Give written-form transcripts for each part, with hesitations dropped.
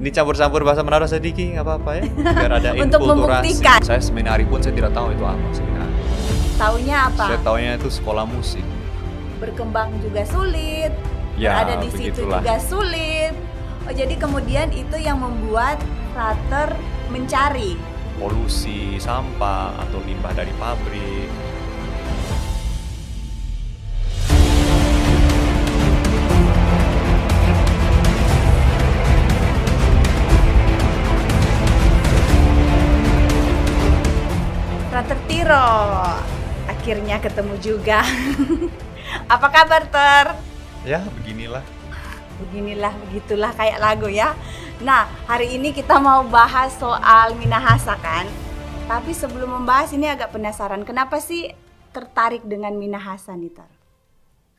Ini campur-campur bahasa Manado sedikit, nggak apa-apa ya. Biar ada Untuk inkulturasi. membuktikan. Saya seminari pun saya tidak tahu itu apa seminari. Taunya apa? Saya taunya itu sekolah musik. Berkembang juga sulit. Ya, Ada di situ begitulah. juga sulit. Oh, jadi kemudian itu yang membuat Frater mencari. Polusi sampah atau limbah dari pabrik. Frater Tiro, akhirnya ketemu juga. Apa kabar, Ter? Ya, beginilah. Beginilah, begitulah kayak lagu ya. Nah, hari ini kita mau bahas soal Minahasa kan. Tapi sebelum membahas ini agak penasaran, kenapa sih tertarik dengan Minahasa nih, Ter?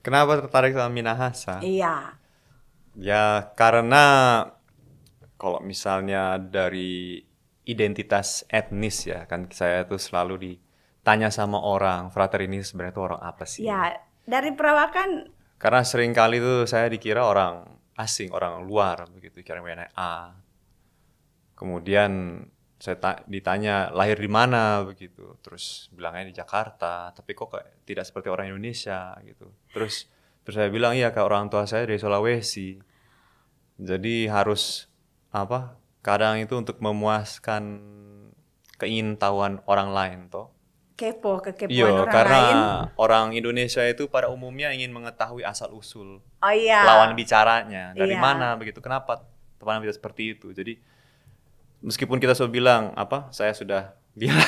Kenapa tertarik sama Minahasa? Iya. Ya, karena kalau misalnya dari identitas etnis ya, kan saya tuh selalu ditanya sama orang, Frater ini sebenarnya tuh orang apa sih? Ya, dari perawakan. Karena sering kali tuh saya dikira orang asing, orang luar begitu, kira WNA. Kemudian saya ditanya lahir di mana begitu, terus bilangnya di Jakarta, tapi kok kayak tidak seperti orang Indonesia gitu. Terus saya bilang iya, kayak orang tua saya dari Sulawesi. Jadi harus apa? Kadang itu untuk memuaskan keingintahuan orang lain toh. Kekepoan Iya, orang karena lain. orang Indonesia itu pada umumnya ingin mengetahui asal-usul Oh iya. lawan bicaranya, dari Iya. mana begitu, kenapa teman bisa seperti itu. Jadi meskipun kita sudah bilang apa, saya sudah bilang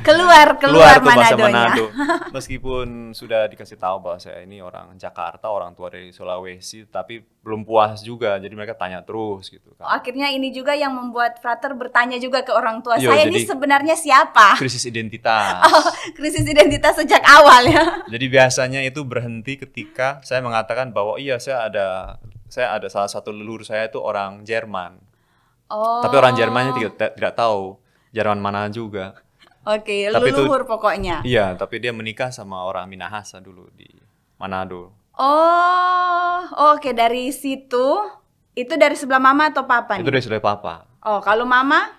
keluar tuh bahasa Manadonya. Manado. Meskipun sudah dikasih tahu bahwa saya ini orang Jakarta, orang tua dari Sulawesi, tapi belum puas juga. Jadi mereka tanya terus gitu Oh, kan. akhirnya ini juga yang membuat Frater bertanya juga ke orang tua. Iya, Saya ini jadi- sebenarnya siapa? Krisis identitas. Krisis identitas sejak awal ya. Jadi biasanya itu berhenti ketika saya mengatakan bahwa iya saya ada salah satu leluhur saya itu orang Jerman. Oh. Tapi orang Jermannya tidak tahu Jerman mana juga. Oke, Tapi itu- leluhur pokoknya. Iya, tapi dia menikah sama orang Minahasa dulu di Manado. Oke, dari situ itu dari sebelah mama atau papa Itu nih? dari saudara papa. Oh, kalau mama?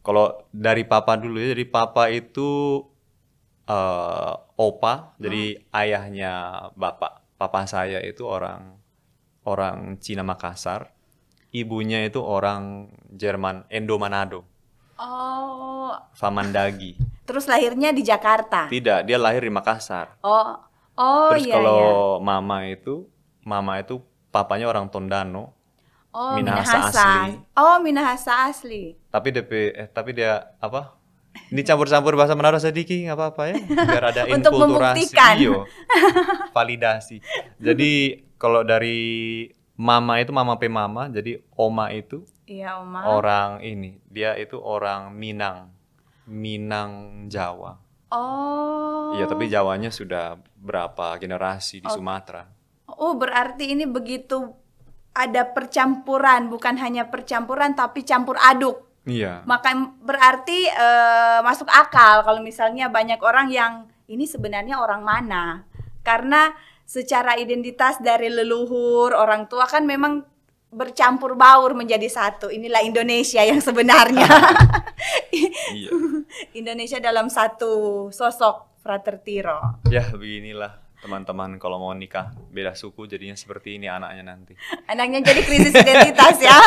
Kalau dari papa dulu ya, jadi papa itu opa, jadi ayahnya papa saya itu orang Cina Makassar, ibunya itu orang Jerman Indo Manado, Oh, Famandagi. terus lahirnya di Jakarta. Tidak, dia lahir di Makassar. Oh, Terus iya kalau iya. mama itu papanya orang Tondano, Oh, Minahasa asli. Oh, Minahasa asli. tapi dia apa? Ini campur-campur bahasa Manado sedikit, nggak apa-apa ya, biar ada Untuk inkulturasi, membuktikan. iyo, validasi. Jadi kalau dari mama itu mama mama, jadi oma itu Iya, Oma. orang ini, dia itu orang Minang Jawa. Oh. Iya, tapi Jawanya sudah berapa generasi di Sumatera. Oh, berarti ini begitu ada percampuran, bukan hanya percampuran tapi campur aduk. Iya. Maka berarti masuk akal kalau misalnya banyak orang yang ini sebenarnya orang mana. Karena secara identitas dari leluhur, orang tua kan memang bercampur baur menjadi satu. Inilah Indonesia yang sebenarnya. Iya. Indonesia dalam satu sosok Frater Tiro. Ya, beginilah teman-teman kalau mau nikah beda suku jadinya seperti ini anaknya nanti. Anaknya jadi krisis identitas ya.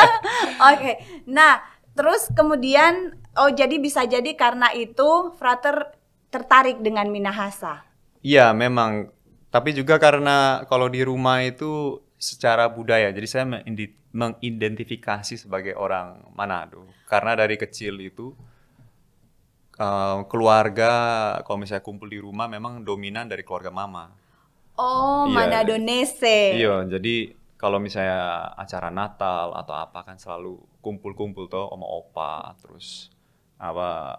Oke. Nah, terus kemudian jadi bisa jadi karena itu Frater tertarik dengan Minahasa. Iya, memang. Tapi juga karena kalau di rumah itu secara budaya, jadi saya mengidentifikasi sebagai orang Manado. Karena dari kecil itu keluarga, kalau misalnya kumpul di rumah memang dominan dari keluarga mama. Oh, Iya. Manadonese. Iya, jadi kalau misalnya acara Natal atau apa kan selalu kumpul-kumpul tuh sama opa, terus apa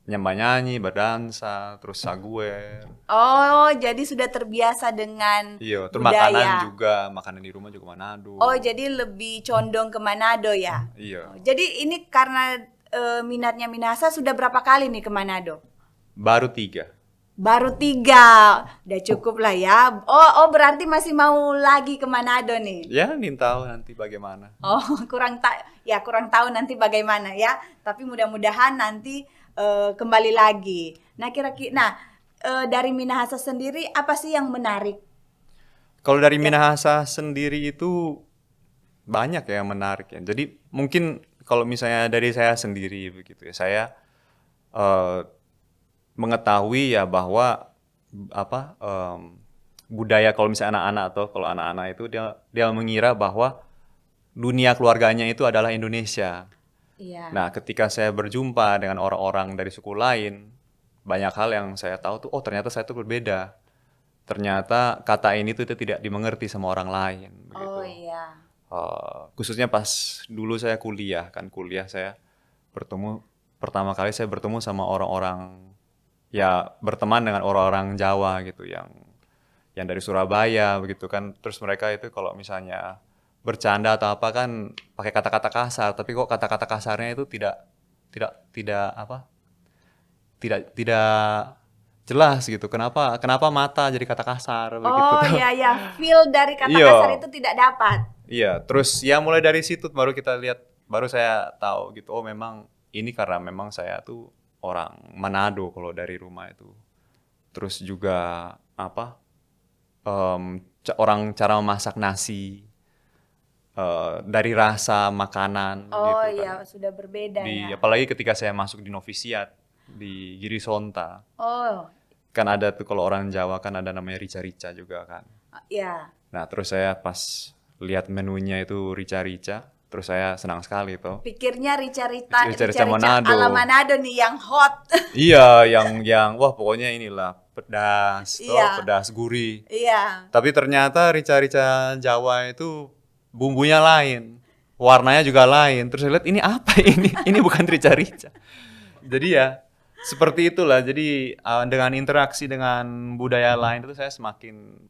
nyembah nyanyi, berdansa, terus saguer. Oh, jadi sudah terbiasa dengan Iya, terus budaya. makanan juga, makanan di rumah juga Manado. Oh, jadi lebih condong ke Manado ya. Iya. Jadi ini karena minatnya Minahasa sudah berapa kali nih ke Manado? Baru 3. Baru 3, udah cukup lah ya. Oh berarti masih mau lagi ke Manado nih? Ya, ingin tahu nanti bagaimana. Oh kurang tahu nanti bagaimana ya. Tapi mudah-mudahan nanti kembali lagi. Nah dari Minahasa sendiri apa sih yang menarik? Kalau dari Minahasa sendiri itu banyak ya yang menarik ya. Jadi mungkin kalau misalnya dari saya sendiri begitu ya, saya mengetahui ya bahwa budaya kalau misalnya anak-anak atau kalau anak-anak itu dia mengira bahwa dunia keluarganya itu adalah Indonesia. Iya. Nah, ketika saya berjumpa dengan orang-orang dari suku lain, banyak hal yang saya tahu tuh, oh ternyata saya tuh berbeda. Ternyata kata ini tuh tidak dimengerti sama orang lain. Begitu. Oh iya. Khususnya pas dulu saya kuliah saya pertama kali saya bertemu sama orang-orang, ya berteman dengan orang-orang Jawa gitu yang dari Surabaya begitu kan. Terus mereka itu kalau misalnya bercanda atau apa kan pakai kata-kata kasar, tapi kok kata-kata kasarnya itu tidak jelas gitu. Kenapa mata jadi kata kasar begitu. Oh iya, feel dari kata kasar itu tidak dapat. Iya, terus ya mulai dari situ baru saya tahu gitu, oh memang ini karena memang saya tuh orang Manado kalau dari rumah itu. Terus juga orang cara memasak nasi, dari rasa makanan Oh gitu iya, kan. sudah berbeda ya. Apalagi ketika saya masuk di novisiat di Girisonta. Oh. Kan ada tuh kalau orang Jawa kan ada namanya rica-rica juga kan. Iya. Nah, terus saya pas lihat menunya itu rica-rica, terus saya senang sekali tuh. Pikirnya rica-rica Manado. ala Manado nih yang hot. Iya, yang wah pokoknya inilah pedas, Iya. pedas gurih. Iya. Tapi ternyata rica-rica Jawa itu bumbunya lain, warnanya juga lain. Terus saya lihat ini apa ini? Ini bukan rica-rica. Jadi ya seperti itulah. Jadi dengan interaksi dengan budaya lain itu saya semakin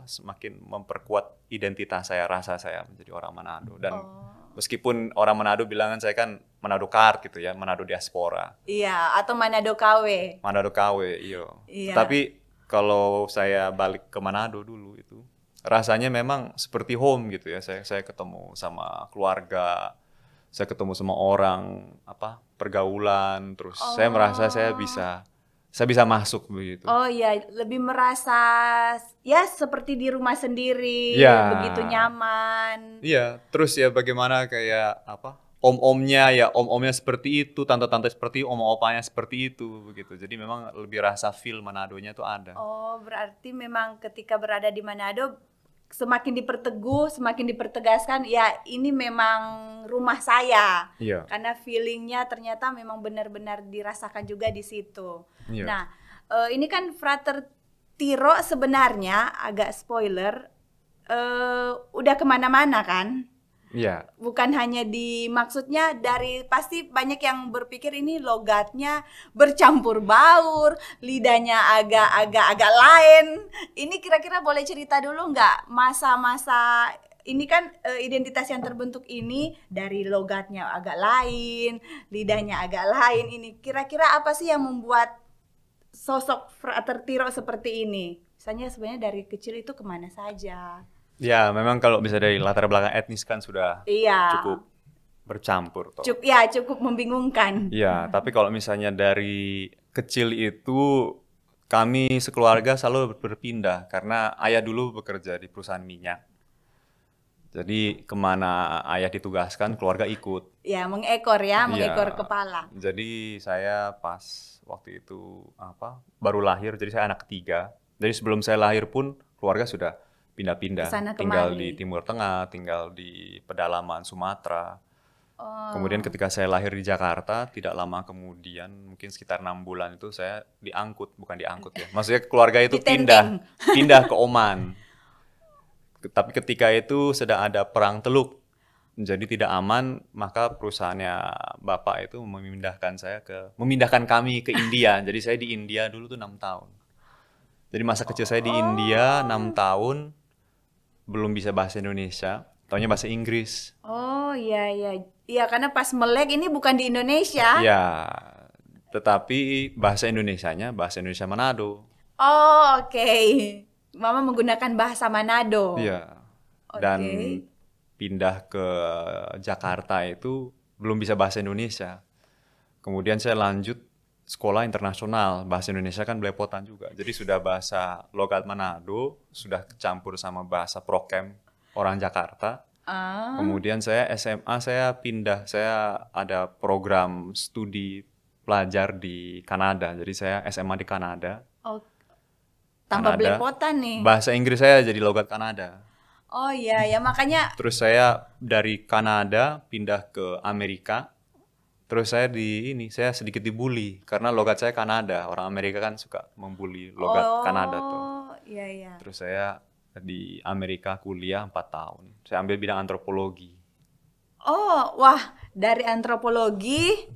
semakin memperkuat identitas saya, rasa saya menjadi orang Manado. Dan meskipun orang Manado bilangan saya kan Manado Kart gitu ya, Manado diaspora. Iya, atau Manado KW. Manado KW, iya. Tapi kalau saya balik ke Manado dulu itu rasanya memang seperti home gitu ya. Saya ketemu sama keluarga, saya ketemu sama orang, pergaulan, terus saya merasa saya bisa masuk begitu. Oh iya, lebih merasa ya seperti di rumah sendiri, begitu nyaman. Iya, terus ya bagaimana kayak om-omnya seperti itu, tante-tante seperti itu, om-opanya seperti itu begitu. Jadi memang lebih rasa feel Manadonya tuh ada. Oh, berarti memang ketika berada di Manado semakin diperteguh, semakin dipertegaskan, ya ini memang rumah saya. Iya. Karena feelingnya ternyata memang benar-benar dirasakan juga di situ. Iya. Nah, ini kan Frater Tiro sebenarnya agak spoiler, udah kemana-mana kan? Iya. Bukan hanya maksudnya pasti banyak yang berpikir ini logatnya bercampur baur, lidahnya agak lain. Ini kira-kira boleh cerita dulu nggak masa-masa ini kan identitas yang terbentuk ini dari logatnya agak lain, lidahnya agak lain. Ini kira-kira apa sih yang membuat sosok Frater Tiro seperti ini? Misalnya sebenarnya dari kecil itu kemana saja? Ya, memang kalau bisa dari latar belakang etnis kan sudah cukup bercampur. Cukup membingungkan. Iya, tapi kalau misalnya dari kecil itu kami sekeluarga selalu berpindah karena ayah dulu bekerja di perusahaan minyak. Jadi kemana ayah ditugaskan, keluarga ikut. Ya, mengekor kepala. Jadi saya pas waktu itu baru lahir, jadi saya anak ketiga. Jadi sebelum saya lahir pun keluarga sudah pindah-pindah, tinggal di Timur Tengah, tinggal di pedalaman Sumatera. Kemudian ketika saya lahir di Jakarta, tidak lama kemudian, mungkin sekitar 6 bulan itu saya bukan diangkut ya. Maksudnya keluarga itu pindah ke Oman. Tapi ketika itu sedang ada perang Teluk, jadi tidak aman, maka perusahaannya bapak itu memindahkan kami ke India. Jadi saya di India dulu tuh 6 tahun. Jadi masa kecil saya di India 6 tahun. Belum bisa bahasa Indonesia, taunya bahasa Inggris. Oh iya, karena pas melek ini bukan di Indonesia. Iya, Tetapi bahasa Indonesianya bahasa Indonesia Manado. Oh, oke. Mama menggunakan bahasa Manado. Iya. Oke. Dan pindah ke Jakarta itu belum bisa bahasa Indonesia. Kemudian saya lanjut sekolah internasional, bahasa Indonesia kan belepotan juga. Jadi sudah bahasa logat Manado, sudah campur sama bahasa Prokem orang Jakarta. Kemudian saya SMA saya pindah, saya ada program studi pelajar di Kanada. Jadi saya SMA di Kanada. Oh, tambah Kanada. belepotan nih. Bahasa Inggris saya jadi logat Kanada. Oh iya, ya makanya. Terus saya dari Kanada pindah ke Amerika. Terus saya saya sedikit dibully karena logat saya Kanada. Orang Amerika kan suka membuli logat Kanada tuh. Oh, iya iya. Terus saya di Amerika kuliah 4 tahun. Saya ambil bidang antropologi. Oh, wah, dari antropologi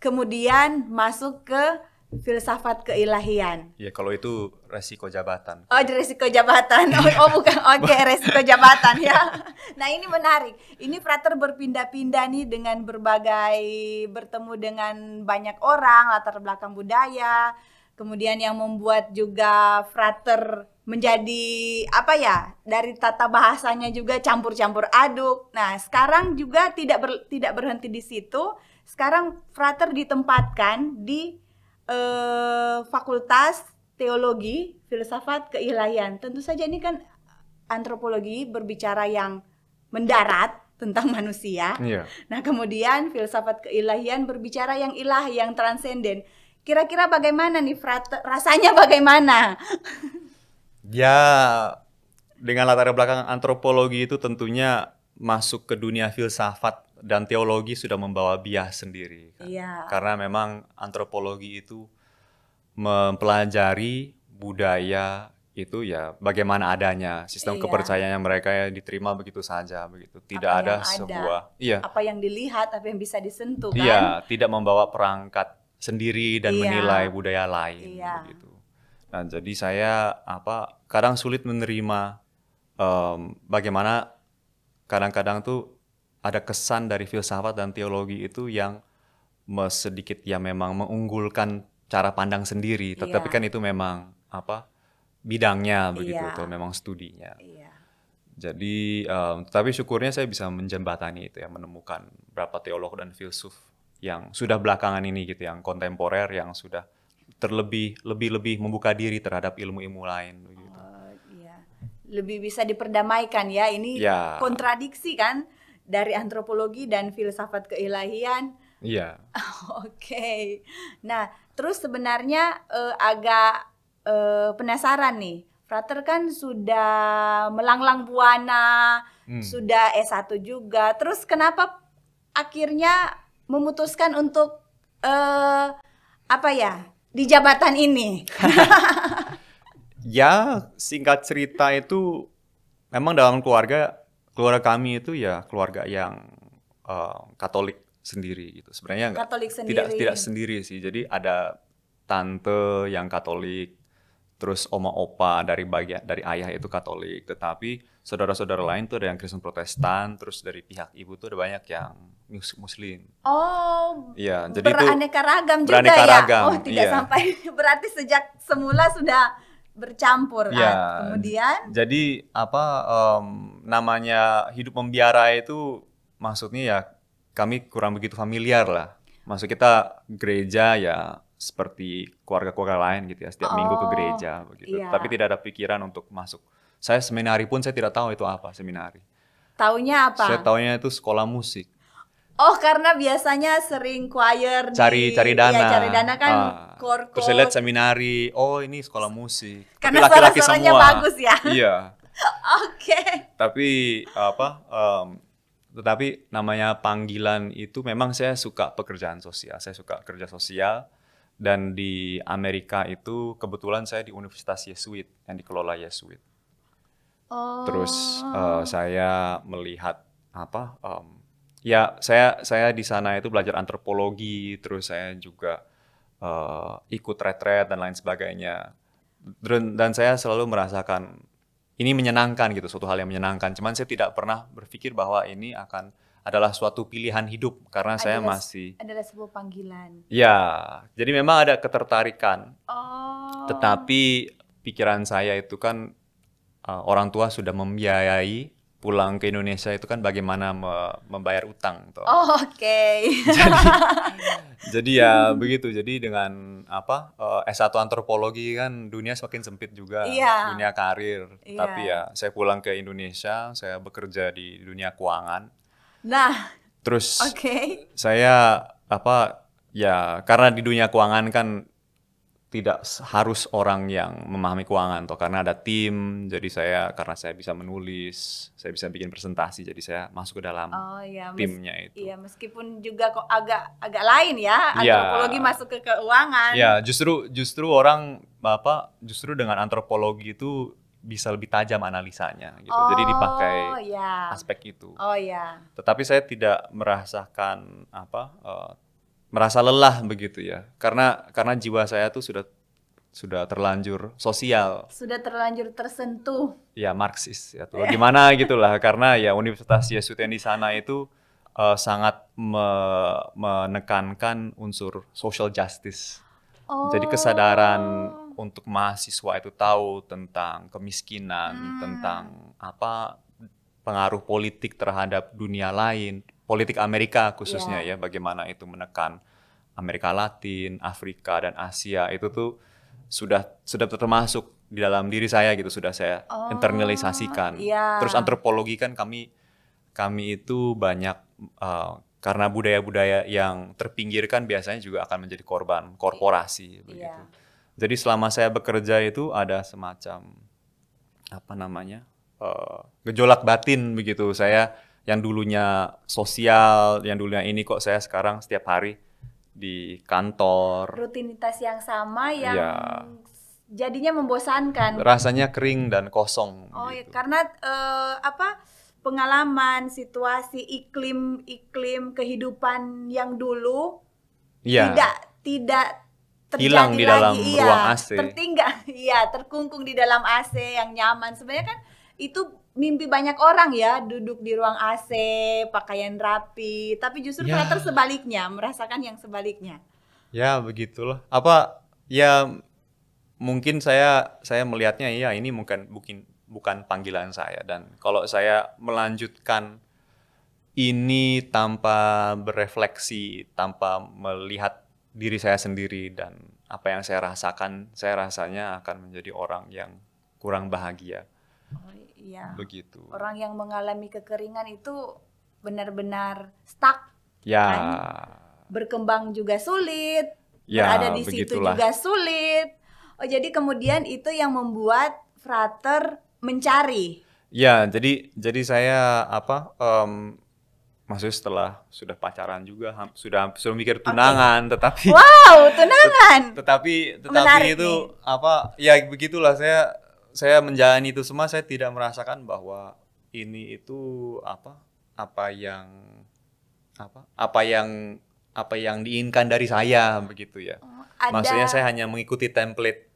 kemudian masuk ke filsafat keilahian. Ya kalau itu resiko jabatan. Oh, di resiko jabatan. Oh bukan. Oke, resiko jabatan ya. Nah, ini menarik. Ini Frater berpindah-pindah nih dengan bertemu dengan banyak orang, latar belakang budaya. Kemudian yang membuat juga Frater menjadi apa ya? Dari tata bahasanya juga campur-campur aduk. Nah, sekarang juga tidak berhenti di situ. Sekarang Frater ditempatkan di Fakultas Teologi, Filsafat Keilahian. Tentu saja ini kan antropologi berbicara yang mendarat tentang manusia. Iya. Nah, kemudian filsafat keilahian berbicara yang ilahi, yang transenden. Kira-kira bagaimana nih Frater? Rasanya bagaimana? Ya, dengan latar belakang antropologi itu tentunya masuk ke dunia filsafat dan teologi sudah membawa bias sendiri. Kan? Iya. Karena memang antropologi itu mempelajari budaya itu ya bagaimana adanya, sistem kepercayaan yang mereka diterima begitu saja begitu. Tidak ada sebuah apa yang dilihat, apa yang bisa disentuh kan? Iya, tidak membawa perangkat sendiri dan menilai budaya lain begitu. Nah, jadi saya kadang sulit menerima bagaimana kadang-kadang tuh ada kesan dari filsafat dan teologi itu yang sedikit ya memang mengunggulkan cara pandang sendiri, tetapi kan itu memang bidangnya begitu atau memang studinya. Jadi tapi syukurnya saya bisa menjembatani itu ya, menemukan berapa teolog dan filsuf yang sudah belakangan ini gitu, yang kontemporer yang sudah lebih membuka diri terhadap ilmu-ilmu lain begitu. Lebih bisa diperdamaikan ya, ini kontradiksi kan dari antropologi dan filsafat keilahian. Iya. Oke. Nah, terus sebenarnya agak penasaran nih. Frater kan sudah melanglang buana, sudah S1 juga. Terus kenapa akhirnya memutuskan untuk di jabatan ini? Ya, singkat cerita itu memang dalam keluarga kami itu ya keluarga yang Katolik sendiri gitu. Sebenarnya tidak sendiri sih. Jadi ada tante yang Katolik, terus oma opa dari ayah itu Katolik, tetapi saudara-saudara lain tuh ada yang Kristen Protestan, terus dari pihak ibu tuh ada banyak yang Muslim. Oh, iya, jadi beraneka ragam juga ya. Oh, tidak sampai berarti sejak semula sudah bercampur ya, kemudian. Jadi namanya hidup membiara itu maksudnya ya kami kurang begitu familiar lah. Maksud kita gereja ya seperti keluarga-keluarga lain gitu ya, setiap minggu ke gereja begitu. Tapi tidak ada pikiran untuk masuk. Saya seminari pun saya tidak tahu itu apa seminari. Taunya apa? Saya taunya itu sekolah musik. Oh, karena biasanya sering choir cari dana. Iya, cari dana kan kor. Terus saya lihat seminari, oh ini sekolah musik. Karena tapi laki-laki suara-suaranya semua. bagus ya. Iya. Oke. Tapi tetapi namanya panggilan itu memang saya suka pekerjaan sosial. Saya suka kerja sosial, dan di Amerika itu kebetulan saya di Universitas Yesuit yang dikelola Yesuit. Terus saya melihat ya saya di sana itu belajar antropologi, terus saya juga ikut retret dan lain sebagainya. Dan saya selalu merasakan ini menyenangkan gitu, suatu hal yang menyenangkan. Cuman saya tidak pernah berpikir bahwa ini akan adalah suatu pilihan hidup karena saya Adalah masih adalah sebuah panggilan. ya, jadi memang ada ketertarikan, Oh. tetapi pikiran saya itu kan orang tua sudah membiayai pulang ke Indonesia itu kan bagaimana membayar utang toh. Oh, oke. Jadi ya begitu. Jadi dengan S1 antropologi kan dunia semakin sempit juga, Iya. dunia karir. Iya. Tapi ya saya pulang ke Indonesia, saya bekerja di dunia keuangan. Nah, Terus oke. saya ya karena di dunia keuangan kan tidak harus orang yang memahami keuangan toh, karena ada tim. Jadi karena saya bisa menulis, saya bisa bikin presentasi, jadi saya masuk ke dalam Oh iya, timnya itu. iya meskipun juga kok agak lain ya, Iya. antropologi masuk ke keuangan. Ya, justru orang justru dengan antropologi itu bisa lebih tajam analisanya gitu. Jadi dipakai Oh iya. aspek itu. Oh iya. Tetapi saya tidak merasakan merasa lelah begitu ya. Karena jiwa saya tuh sudah terlanjur sosial. Sudah terlanjur tersentuh. Ya Marxis ya tuh. Gimana gitulah, karena ya Universitas Yesuit yang di sana itu sangat menekankan unsur social justice. Oh. Jadi kesadaran untuk mahasiswa itu tahu tentang kemiskinan, tentang pengaruh politik terhadap dunia lain, politik Amerika khususnya ya, bagaimana itu menekan Amerika Latin, Afrika dan Asia, itu tuh sudah termasuk di dalam diri saya gitu, sudah saya internalisasikan. Iya. Terus antropologi kan kami itu banyak karena budaya-budaya yang terpinggirkan biasanya juga akan menjadi korban korporasi begitu. Jadi selama saya bekerja itu ada semacam gejolak batin begitu. Saya yang dulunya sosial, yang dulunya ini kok saya sekarang setiap hari di kantor. Rutinitas yang sama yang Ya. jadinya membosankan. Rasanya kering dan kosong. Oh ya, gitu. karena pengalaman, situasi, iklim kehidupan yang dulu Iya. tidak terjadi Hilang di dalam lagi. ruang AC. Tertinggal, terkungkung di dalam AC yang nyaman. Sebenarnya kan itu mimpi banyak orang ya, duduk di ruang AC, pakaian rapi. Tapi justru ternyata sebaliknya, merasakan yang sebaliknya. Ya begitulah. Ya mungkin saya melihatnya ya ini bukan panggilan saya, dan kalau saya melanjutkan ini tanpa berefleksi, tanpa melihat diri saya sendiri dan apa yang saya rasakan, saya rasanya akan menjadi orang yang kurang bahagia. Oh iya. Begitu. Orang yang mengalami kekeringan itu benar-benar stuck. Ya. Kan? Berkembang juga sulit. Ya, berada di situ begitulah. juga sulit. Oh, jadi kemudian itu yang membuat Frater mencari. Ya, jadi saya maksudnya setelah sudah pacaran juga, sudah mikir tunangan, tetapi Wow, tunangan. tetapi Menarik itu ya begitulah, saya menjalani itu semua, saya tidak merasakan bahwa ini itu apa yang diinginkan dari saya begitu ya. Maksudnya saya hanya mengikuti template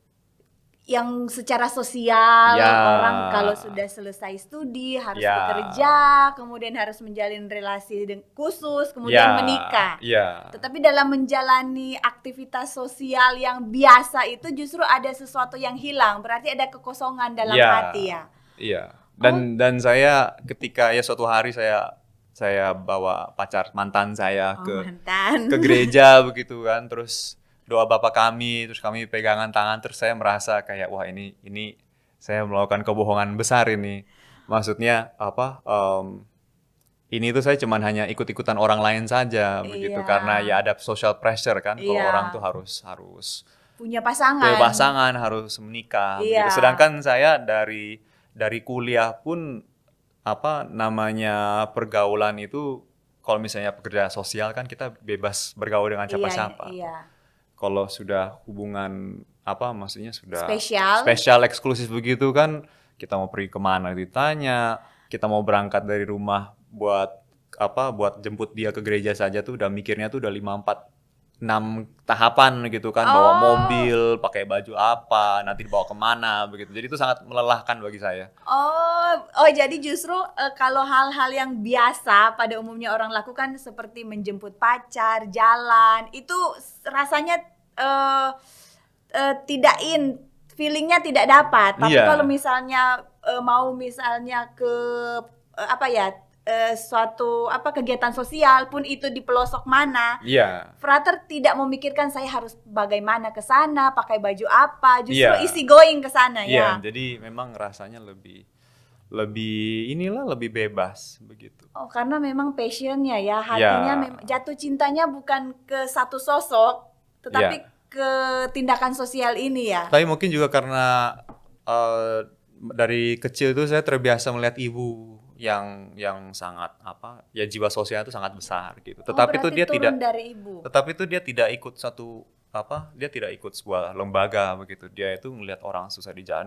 yang secara sosial, Ya. orang kalau sudah selesai studi harus Ya. bekerja, kemudian harus menjalin relasi khusus, kemudian menikah. Ya. Tetapi dalam menjalani aktivitas sosial yang biasa itu justru ada sesuatu yang hilang. Berarti ada kekosongan dalam hati ya. Iya. Dan saya ketika ya suatu hari saya bawa mantan saya Mantan. ke gereja begitu kan, terus doa Bapa kami, terus kami pegangan tangan, terus saya merasa kayak wah ini saya melakukan kebohongan besar ini. Maksudnya ini tuh saya cuman hanya ikut-ikutan orang lain saja begitu, Iya. karena ya ada social pressure kan, kalau Iya. orang tuh harus Punya pasangan. harus menikah. Iya. Begitu. Sedangkan saya dari kuliah pun pergaulan itu, kalau misalnya pekerja sosial kan kita bebas bergaul dengan siapa-siapa. Iya. Kalau sudah hubungan maksudnya sudah Spesial, eksklusif begitu kan, kita mau pergi kemana ditanya, kita mau berangkat dari rumah buat jemput dia ke gereja saja tuh udah mikirnya tuh udah 5-4 6 tahapan gitu kan, bawa mobil, pakai baju apa, nanti dibawa kemana begitu. Jadi itu sangat melelahkan bagi saya. Jadi justru kalau hal-hal yang biasa pada umumnya orang lakukan seperti menjemput pacar, jalan, itu rasanya feelingnya tidak dapat. Tapi kalau misalnya mau misalnya ke suatu kegiatan sosial pun itu di pelosok mana, Frater tidak memikirkan saya harus bagaimana ke sana, pakai baju apa, justru easy going ke sana ya. Jadi memang rasanya lebih bebas begitu. Karena memang passionnya ya, hatinya jatuh cintanya bukan ke satu sosok, tetapi ke tindakan sosial ini ya. Tapi mungkin juga karena dari kecil itu saya terbiasa melihat ibu yang sangat jiwa sosial itu sangat besar gitu. Tetapi itu dia tidak dari ibu. Tetapi itu dia tidak ikut dia tidak ikut sebuah lembaga begitu. Dia itu melihat orang susah di jalan,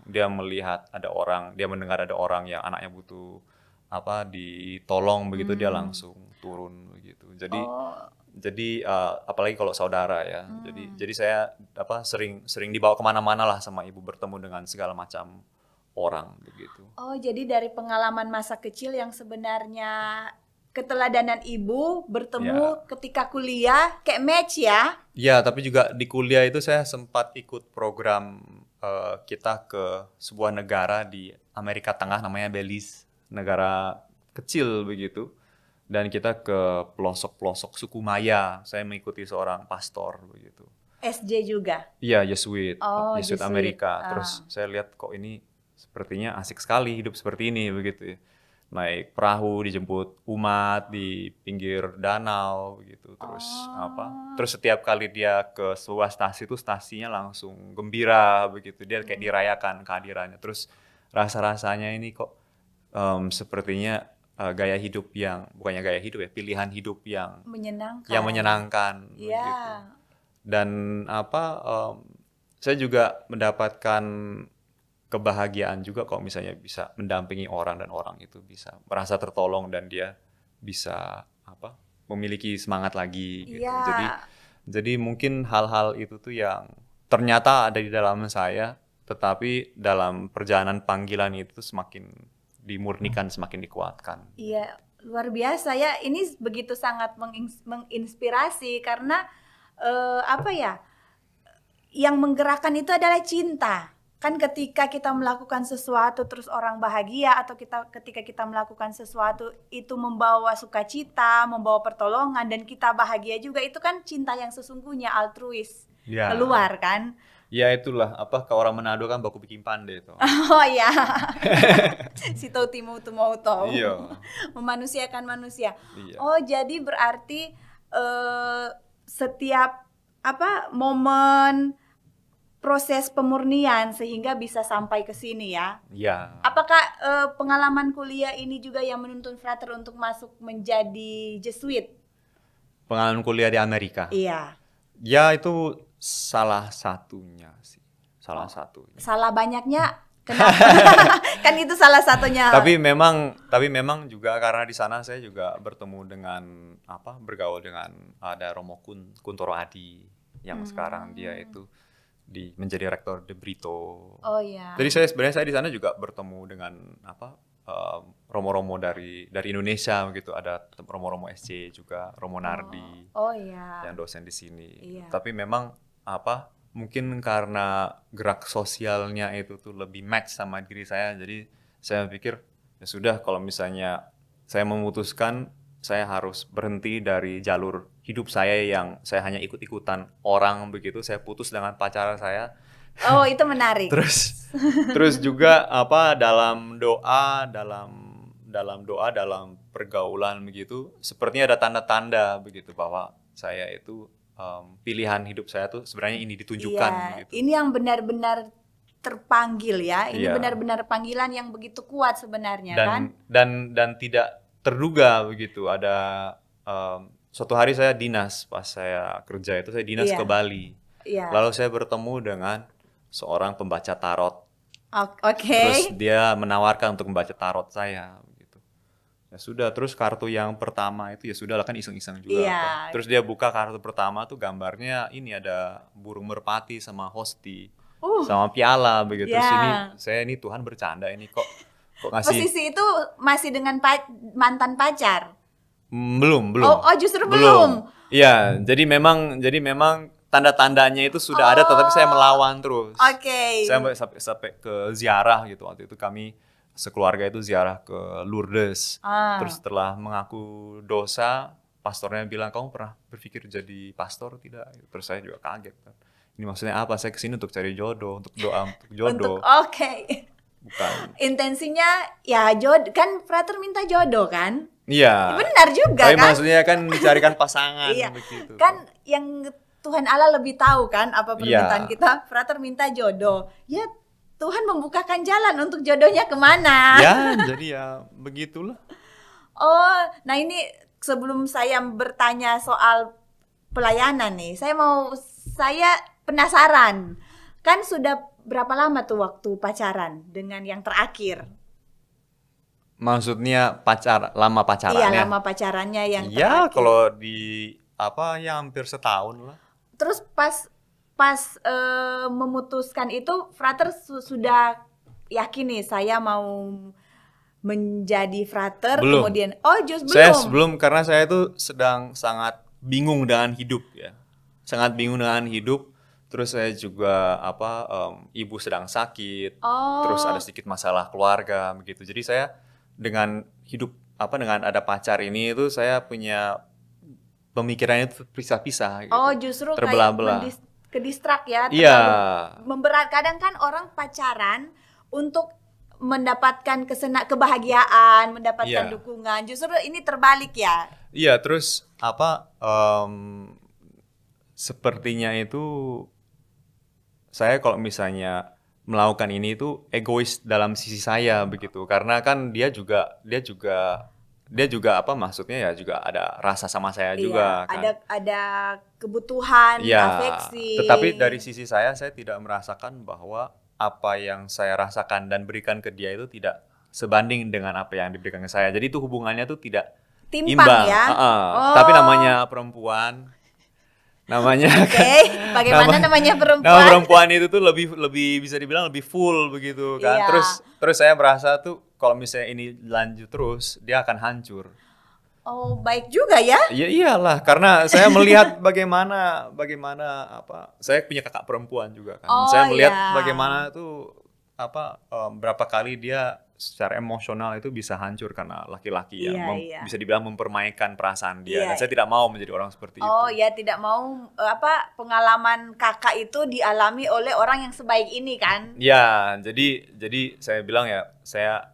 dia melihat dia mendengar ada orang yang anaknya butuh ditolong begitu, dia langsung turun begitu. Jadi apalagi kalau saudara ya. Jadi saya sering dibawa kemana-mana lah sama ibu, bertemu dengan segala macam orang begitu. Jadi dari pengalaman masa kecil yang sebenarnya keteladanan ibu bertemu ketika kuliah kayak match ya? Ya, tapi juga di kuliah itu saya sempat ikut program kita ke sebuah negara di Amerika Tengah namanya Belize, negara kecil begitu. Dan kita ke pelosok-pelosok suku Maya. Saya mengikuti seorang pastor begitu. SJ juga? Iya, Jesuit Amerika. Terus saya lihat kok ini sepertinya asik sekali hidup seperti ini begitu ya. Naik perahu, dijemput umat di pinggir danau begitu. Terus setiap kali dia ke sebuah stasi itu stasinya langsung gembira begitu. Dia kayak dirayakan kehadirannya. Terus rasa-rasanya ini kok sepertinya gaya hidup bukannya gaya hidup ya, pilihan hidup yang menyenangkan begitu. Dan saya juga mendapatkan kebahagiaan juga kalau misalnya bisa mendampingi orang dan orang itu bisa merasa tertolong dan dia bisa memiliki semangat lagi gitu. Jadi mungkin hal-hal itu tuh yang ternyata ada di dalam saya, tetapi dalam perjalanan panggilan itu semakin dimurnikan, semakin dikuatkan. Iya, luar biasa ya. Ini begitu sangat menginspirasi karena yang menggerakkan itu adalah cinta. Kan ketika kita melakukan sesuatu terus orang bahagia, atau ketika kita melakukan sesuatu itu membawa sukacita, membawa pertolongan dan kita bahagia juga, itu kan cinta yang sesungguhnya, altruis keluar kan. Ya itulah ke orang Manado kan baku bikin pandai itu. Iya. Si tahu timu tu mau tahu. Iya. Memanusiakan manusia. Iya. Jadi berarti setiap momen proses pemurnian sehingga bisa sampai ke sini ya. Iya. Apakah pengalaman kuliah ini juga yang menuntun Frater untuk masuk menjadi Jesuit? Pengalaman kuliah di Amerika? Iya. Ya itu salah satunya sih. Salah banyaknya kenapa? Kan itu salah satunya. Tapi memang juga karena di sana saya juga bertemu dengan bergaul dengan ada Romo Kuntoro Adi yang sekarang dia itu menjadi rektor De Brito. Jadi saya di sana juga bertemu dengan romo-romo dari Indonesia gitu. Ada romo-romo SC juga, Romo Nardi. Yang dosen di sini. Tapi memang mungkin karena gerak sosialnya itu tuh lebih match sama diri saya. Jadi saya pikir ya sudah, kalau misalnya saya memutuskan saya harus berhenti dari jalur hidup saya yang saya hanya ikut-ikutan orang begitu. Saya putus dengan pacar saya. Itu menarik. Terus juga dalam doa, dalam pergaulan begitu, sepertinya ada tanda-tanda begitu bahwa saya itu pilihan hidup saya tuh sebenarnya ini ditunjukkan gitu. Ini yang benar-benar terpanggil ya. Ini benar-benar panggilan yang begitu kuat sebenarnya kan. Dan tidak terduga begitu. Ada suatu hari saya dinas, pas saya kerja itu saya dinas ke Bali. Lalu saya bertemu dengan seorang pembaca tarot. Terus dia menawarkan untuk membaca tarot saya gitu. Ya sudah, terus kartu yang pertama itu ya sudah lah, kan iseng-iseng juga. Iya. Kan. Terus dia buka kartu pertama tuh gambarnya ini ada burung merpati sama hosti sama piala begitu. Terus ini Tuhan bercanda ini kok ngasih. Posisi itu masih dengan mantan pacar? Belum. Oh, justru belum. Iya, jadi memang tanda-tandanya itu sudah ada, tetapi saya melawan terus. Oke. Saya sampai ke ziarah gitu, waktu itu kami sekeluarga itu ziarah ke Lourdes. Terus setelah mengaku dosa, pastornya bilang, kamu pernah berpikir jadi pastor tidak? Terus saya juga kaget kan. Ini maksudnya apa? Saya kesini untuk cari jodoh, untuk doa untuk jodoh. Oke. Bukan. Intensinya ya jodoh, kan frater minta jodoh kan? Iya. Benar juga tapi kan? Maksudnya kan mencarikan pasangan iya. begitu. Kan yang Tuhan Allah lebih tahu kan apa permintaan kita. Frater minta jodoh. Ya Tuhan membukakan jalan untuk jodohnya kemana. Ya, jadi ya begitulah. Oh, nah ini sebelum saya bertanya soal pelayanan nih, saya penasaran. Kan sudah berapa lama tuh waktu pacaran dengan yang terakhir? Maksudnya lama pacarannya? Iya, lama pacarannya yang terakhir. Ya, kalau ya hampir setahun lah. Terus pas memutuskan itu, frater sudah yakin nih saya mau menjadi frater. Belum. Kemudian Saya belum, karena saya itu sedang sangat bingung dengan hidup ya. Sangat bingung dengan hidup. Terus saya juga ibu sedang sakit. Terus ada sedikit masalah keluarga begitu. Jadi saya dengan hidup dengan ada pacar ini itu saya punya pemikirannya itu pisah-pisah gitu. Justru terbelah-belah. Kayak kedistrak ya. Iya. Memberat. Kadang kan orang pacaran untuk mendapatkan kebahagiaan, mendapatkan dukungan. Justru ini terbalik ya. Iya, terus sepertinya itu saya kalau misalnya melakukan ini itu egois dalam sisi saya begitu. Karena kan dia juga maksudnya ya juga ada rasa sama saya juga kan. Ada kebutuhan, afeksi. Tetapi dari sisi saya tidak merasakan bahwa apa yang saya rasakan dan berikan ke dia itu tidak sebanding dengan apa yang diberikan ke saya. Jadi itu hubungannya tuh tidak timpang ya. Tapi namanya perempuan, bagaimana namanya perempuan? Nama perempuan itu tuh lebih bisa dibilang lebih full begitu kan. Iya. Terus saya merasa tuh kalau misalnya ini lanjut terus dia akan hancur. Oh, baik juga ya? Iya iyalah, karena saya melihat bagaimana saya punya kakak perempuan juga kan. Saya melihat bagaimana tuh berapa kali dia secara emosional itu bisa hancur karena laki-laki yang bisa dibilang mempermainkan perasaan dia. Dan saya tidak mau menjadi orang seperti itu. Oh ya, tidak mau pengalaman kakak itu dialami oleh orang yang sebaik ini kan? Ya, jadi saya bilang ya, saya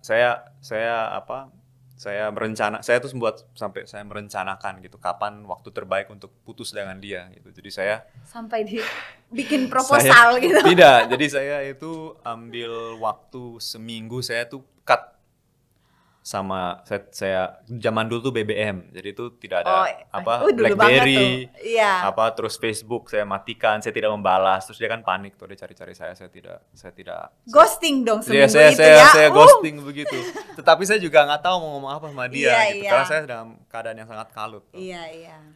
tuh sampai saya merencanakan gitu kapan waktu terbaik untuk putus dengan dia gitu. Jadi saya sampai bikin proposal gitu. Tidak, jadi saya itu ambil waktu seminggu, saya tuh cut sama saya zaman dulu tuh BBM, jadi itu tidak ada BlackBerry, terus Facebook saya matikan, saya tidak membalas, terus dia kan panik tuh, dia cari-cari saya tidak ghosting dong seminggu saya ghosting begitu. Tetapi saya juga nggak tahu mau ngomong apa sama dia gitu, karena saya dalam keadaan yang sangat kalut.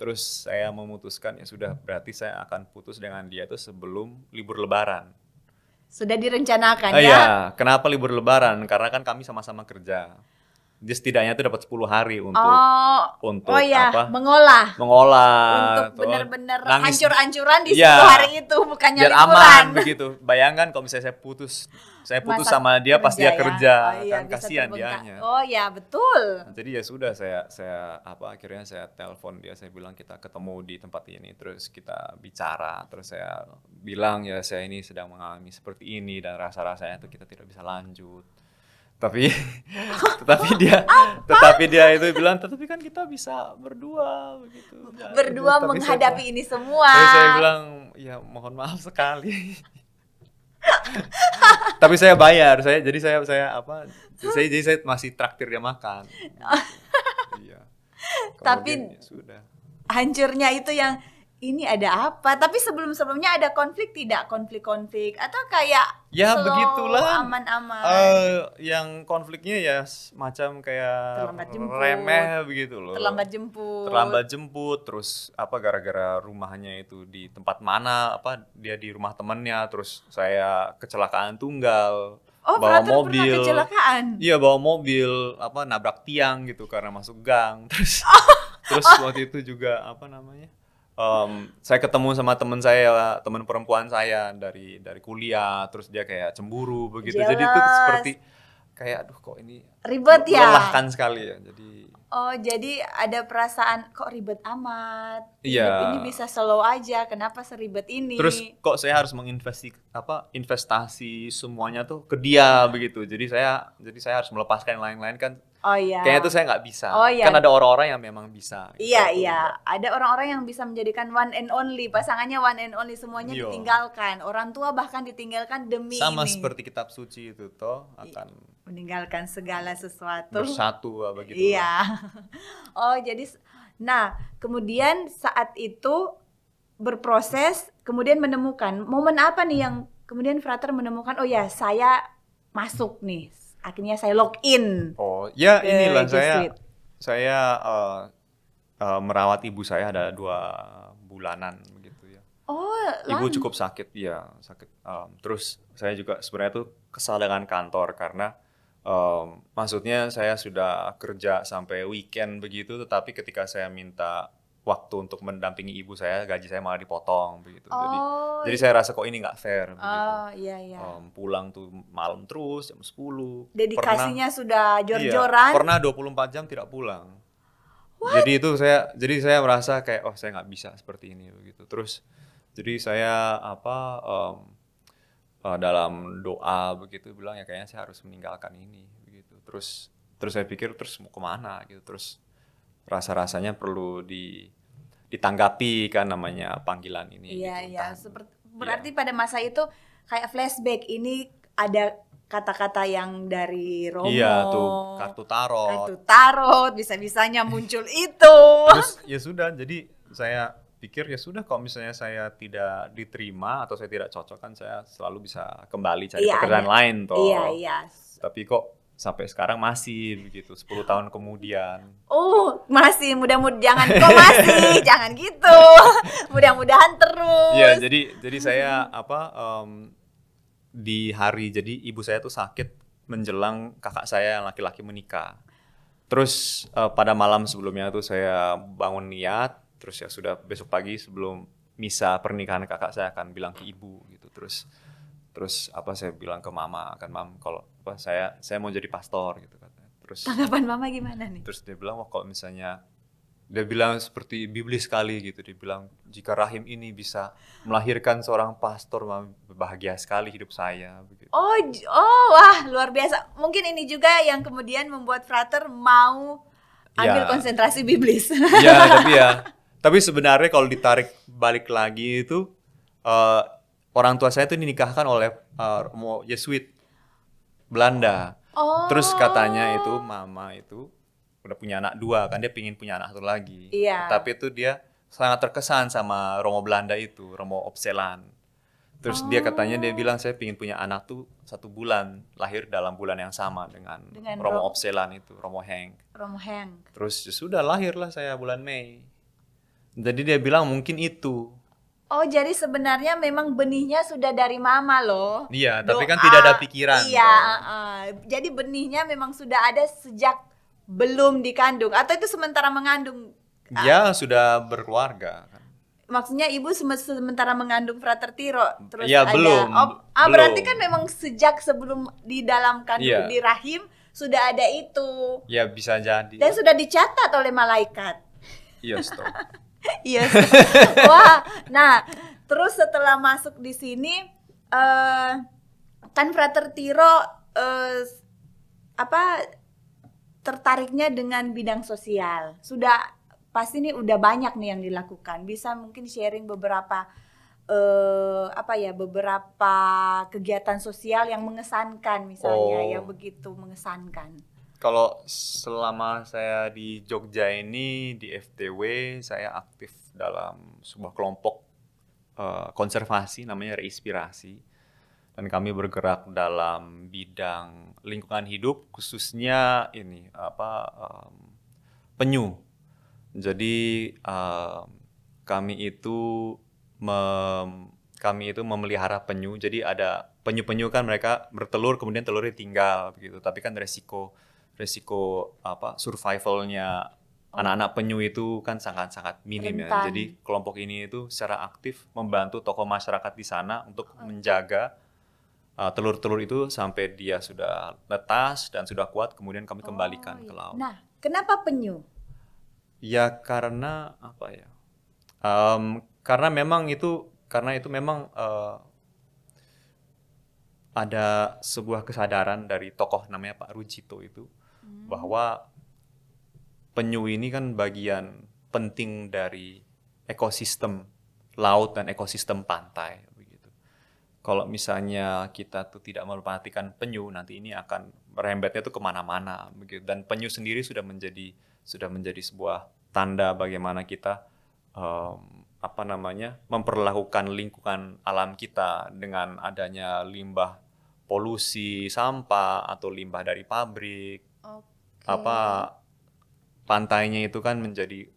Terus saya memutuskan ya sudah, berarti saya akan putus dengan dia itu sebelum libur Lebaran. Sudah direncanakan ya? Iya, kenapa libur Lebaran? Karena kan kami sama-sama kerja. Dia setidaknya itu dapat 10 hari untuk mengolah untuk benar-benar hancur-hancuran di 10 hari itu, bukannya biar liburan. Aman begitu. Bayangkan kalau misalnya saya putus sama dia pas dia kerja, kan kasihan dianya. Oh ya, betul. Jadi ya sudah, saya akhirnya saya telepon dia, saya bilang kita ketemu di tempat ini, terus kita bicara, terus saya bilang ya saya ini sedang mengalami seperti ini dan rasa-rasanya itu kita tidak bisa lanjut. Tetapi dia itu bilang, tetapi kan kita bisa berdua begitu. Berdua menghadapi ini semua. Saya bilang, ya mohon maaf sekali. Tapi saya bayar, jadi saya masih traktir dia makan. Iya. Tapi sudah. Hancurnya itu yang ini ada apa? Tapi sebelumnya ada konflik tidak? Konflik-konflik atau kayak Ya slow, begitulah. aman-aman? Yang konfliknya ya macam kayak Terlambat jemput. remeh begitu loh. Terlambat jemput. Terlambat jemput, terus apa gara-gara rumahnya itu di tempat mana, apa dia di rumah temennya, terus saya kecelakaan tunggal. Oh, Bawa Frater pernah mobil. kecelakaan? Iya, bawa mobil apa nabrak tiang gitu karena masuk gang. Terus waktu itu juga apa namanya? Saya ketemu sama teman saya, teman perempuan saya dari kuliah, terus dia kayak cemburu begitu. Jadi itu Jealous. seperti kayak aduh kok ini Ribet ya? melelahkan sekali ya. Jadi Oh, jadi ada perasaan kok ribet amat. Iya. Hidup ini bisa slow aja. Kenapa seribet ini? terus kok saya harus investasi semuanya tuh ke dia begitu. Jadi saya harus melepaskan yang lain-lain kan. Oh iya. Kayaknya tuh saya nggak bisa. Oh, iya. Kan ada orang-orang yang memang bisa. Iya, Gitu. iya. Ada orang-orang yang bisa menjadikan one and only. Pasangannya one and only. Semuanya Iya. ditinggalkan. Orang tua bahkan ditinggalkan demi Sama ini. seperti kitab suci itu toh akan Meninggalkan segala sesuatu. bersatu begitu. Iya. Oh, jadi nah, kemudian saat itu berproses, kemudian menemukan momen apa nih yang kemudian Frater menemukan, oh ya, saya masuk nih. Akhirnya saya login. Oh, ya Ke inilah Jesuit. saya merawat ibu saya ada 2 bulanan begitu ya. Oh, Ibu cukup sakit, ya sakit. Terus saya juga sebenarnya tuh kesal dengan kantor karena maksudnya saya sudah kerja sampai weekend begitu, tetapi ketika saya minta waktu untuk mendampingi ibu saya, gaji saya malah dipotong begitu. Jadi saya rasa kok ini nggak fair begitu. Oh, iya, iya. Pulang tuh malam terus jam 10. Dedikasinya sudah Iya, jor-joran. pernah 24 jam tidak pulang. Jadi saya merasa kayak oh saya nggak bisa seperti ini begitu. Terus jadi saya dalam doa begitu bilang ya kayaknya saya harus meninggalkan ini begitu. Terus saya pikir terus mau kemana gitu. Terus rasa-rasanya perlu ditanggapi kan namanya panggilan ini. Iya, gitu. iya. Berarti pada masa itu kayak flashback, ini ada kata-kata yang dari Romo. Iya tuh kartu tarot. Kartu tarot, bisa-bisanya muncul itu. Terus ya sudah, jadi saya pikir ya sudah kalau misalnya saya tidak diterima atau saya tidak cocok kan saya selalu bisa kembali cari pekerjaan lain toh. Iya, iya. Tapi kok sampai sekarang masih begitu 10 tahun kemudian. Masih mudah-mudahan kok masih jangan gitu. Mudah-mudahan terus. Iya, jadi saya di hari jadi ibu saya tuh sakit menjelang kakak saya yang laki-laki menikah. Terus pada malam sebelumnya tuh saya bangun niat, terus ya sudah besok pagi sebelum misa pernikahan kakak saya akan bilang ke ibu gitu. Terus saya bilang ke mama kan, mam kalau saya mau jadi pastor gitu katanya. Terus tanggapan mama gimana nih? Terus dia bilang kalau misalnya dia bilang seperti biblis sekali gitu, dia bilang jika rahim ini bisa melahirkan seorang pastor, bahagia sekali hidup saya begitu. Wah, luar biasa. Mungkin ini juga yang kemudian membuat Frater mau ambil konsentrasi biblis. Tapi sebenarnya kalau ditarik balik lagi itu orang tua saya itu dinikahkan oleh Romo Jesuit Belanda. Terus katanya itu mama itu udah punya anak 2 kan, dia pingin punya anak 1 lagi. Iya. Tapi itu dia sangat terkesan sama Romo Belanda itu, Romo Opselan. Terus dia bilang saya pingin punya anak tuh 1 bulan, lahir dalam bulan yang sama dengan Romo Opselan itu, Romo Henk. Terus ya sudah lahirlah saya bulan Mei. Jadi dia bilang mungkin itu. Jadi sebenarnya memang benihnya sudah dari mama loh. Iya, tapi kan tidak ada pikiran. Iya, jadi benihnya memang sudah ada sejak belum dikandung atau itu sementara mengandung? Ya, sudah berkeluarga kan. Maksudnya ibu sementara mengandung Frater Tiro terus ya, ada belum. Berarti kan memang sejak sebelum di dalam kandung di rahim sudah ada itu. Ya, bisa jadi. Dan sudah dicatat oleh malaikat. Iya, stop. Iya. Wah, nah, terus setelah masuk di sini kan Frater Tiro tertariknya dengan bidang sosial. Sudah pasti nih udah banyak nih yang dilakukan. Bisa mungkin sharing beberapa beberapa kegiatan sosial yang mengesankan misalnya, yang begitu mengesankan. Kalau selama saya di Jogja ini di FTW saya aktif dalam sebuah kelompok konservasi namanya Reinspirasi, dan kami bergerak dalam bidang lingkungan hidup, khususnya ini penyu. Jadi kami itu memelihara penyu. Jadi ada penyu-penyu kan mereka bertelur kemudian telurnya tinggal begitu. Tapi kan resiko survivalnya anak-anak penyu itu kan sangat-sangat minim ya. Rentan. Jadi kelompok ini itu secara aktif membantu tokoh masyarakat di sana untuk menjaga telur-telur itu sampai dia sudah netas dan sudah kuat, kemudian kami kembalikan ke laut. Nah, kenapa penyu? Ya karena apa ya? Karena itu memang ada sebuah kesadaran dari tokoh namanya Pak Rujito itu bahwa penyu ini kan bagian penting dari ekosistem laut dan ekosistem pantai begitu. Kalau misalnya kita tuh tidak memperhatikan penyu, nanti ini akan merembetnya tuh kemana-mana begitu. Dan penyu sendiri sudah menjadi sebuah tanda bagaimana kita memperlakukan lingkungan alam kita dengan adanya limbah polusi, sampah atau limbah dari pabrik. Pantainya itu kan menjadi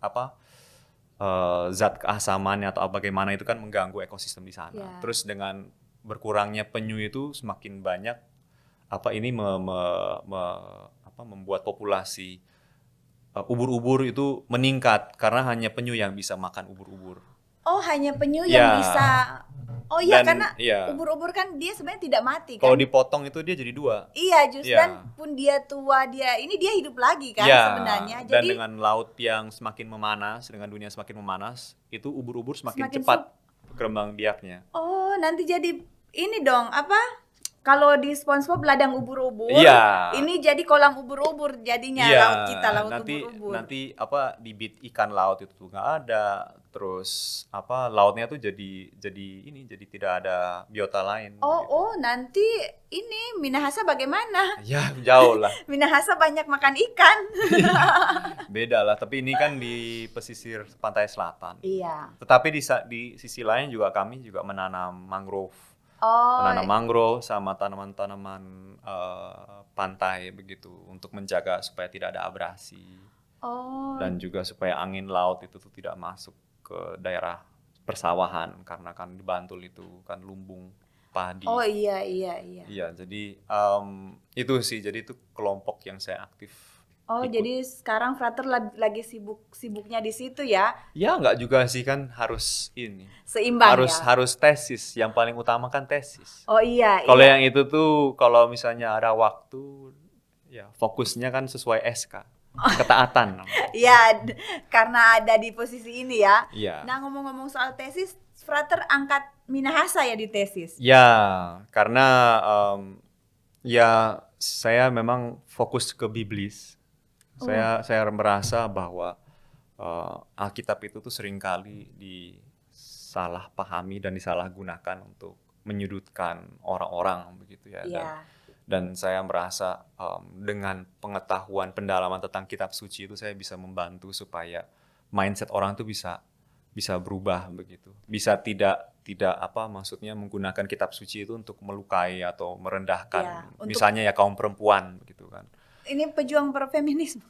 zat keasamannya atau bagaimana itu kan mengganggu ekosistem di sana. Yeah. Terus dengan berkurangnya penyu itu semakin banyak membuat populasi ubur-ubur itu meningkat karena hanya penyu yang bisa makan ubur-ubur. Oh, hanya penyu yang bisa. Oh iya, karena ubur-ubur kan dia sebenarnya tidak mati kan. Kalau dipotong itu dia jadi 2. Iya, justru dan pun dia tua, dia hidup lagi kan sebenarnya. Dan dengan laut yang semakin memanas, dengan dunia semakin memanas, itu ubur-ubur semakin cepat berkembang biaknya. Oh, nanti jadi ini dong, kalau di SpongeBob ladang ubur-ubur, ini jadi kolam ubur-ubur jadinya laut kita, laut ubur-ubur. Nanti bibit ikan laut itu nggak ada, terus lautnya tuh jadi tidak ada biota lain. Oh, nanti ini Minahasa bagaimana? Ya jauh lah. Minahasa banyak makan ikan. Beda lah, tapi ini kan di pesisir pantai selatan. Iya. Tetapi di sisi lain juga kami juga menanam mangrove. Menanam mangrove sama tanaman-tanaman pantai begitu untuk menjaga supaya tidak ada abrasi dan juga supaya angin laut itu tuh tidak masuk ke daerah persawahan karena kan di Bantul itu kan lumbung padi. Oh iya. Iya, jadi itu sih, jadi itu kelompok yang saya aktif. Jadi sekarang Frater lagi sibuknya di situ ya? Ya nggak juga sih, kan harus ini. Seimbang harus tesis, yang paling utama kan tesis. Oh iya. Kalau yang itu tuh kalau misalnya ada waktu, ya fokusnya kan sesuai SK, ketaatan. Iya, karena ada di posisi ini ya. Iya. Nah ngomong-ngomong soal tesis, Frater angkat Minahasa ya di tesis? Ya, karena saya memang fokus ke biblis. Saya merasa bahwa Alkitab itu tuh seringkali disalahpahami dan disalahgunakan untuk menyudutkan orang-orang begitu ya. Dan saya merasa dengan pengetahuan pendalaman tentang kitab suci itu saya bisa membantu supaya mindset orang tuh bisa berubah begitu. Bisa tidak maksudnya menggunakan kitab suci itu untuk melukai atau merendahkan misalnya ya kaum perempuan begitu kan. Ini pejuang per-feminisme.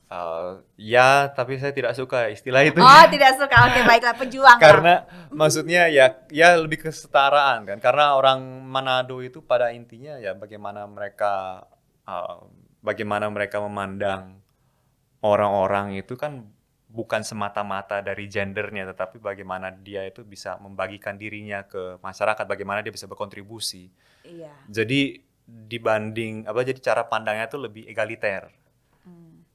Ya, tapi saya tidak suka istilah itu. Oh, tidak suka. Oke, baiklah, pejuang. Karena maksudnya ya lebih kesetaraan kan. Karena orang Manado itu pada intinya ya bagaimana mereka memandang orang-orang itu kan bukan semata-mata dari gendernya, tetapi bagaimana dia itu bisa membagikan dirinya ke masyarakat, bagaimana dia bisa berkontribusi. Iya. Jadi jadi cara pandangnya itu lebih egaliter.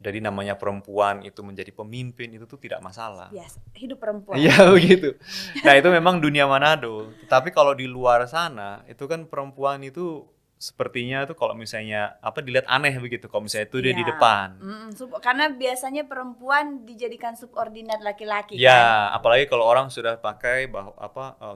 Jadi namanya perempuan itu menjadi pemimpin itu tuh tidak masalah. Yes, hidup perempuan. Iya begitu. Nah itu memang dunia Manado. Tapi kalau di luar sana itu kan perempuan itu sepertinya tuh kalau misalnya dilihat aneh begitu kalau misalnya itu dia di depan. Karena biasanya perempuan dijadikan subordinat laki-laki ya, kan. Apalagi kalau orang sudah pakai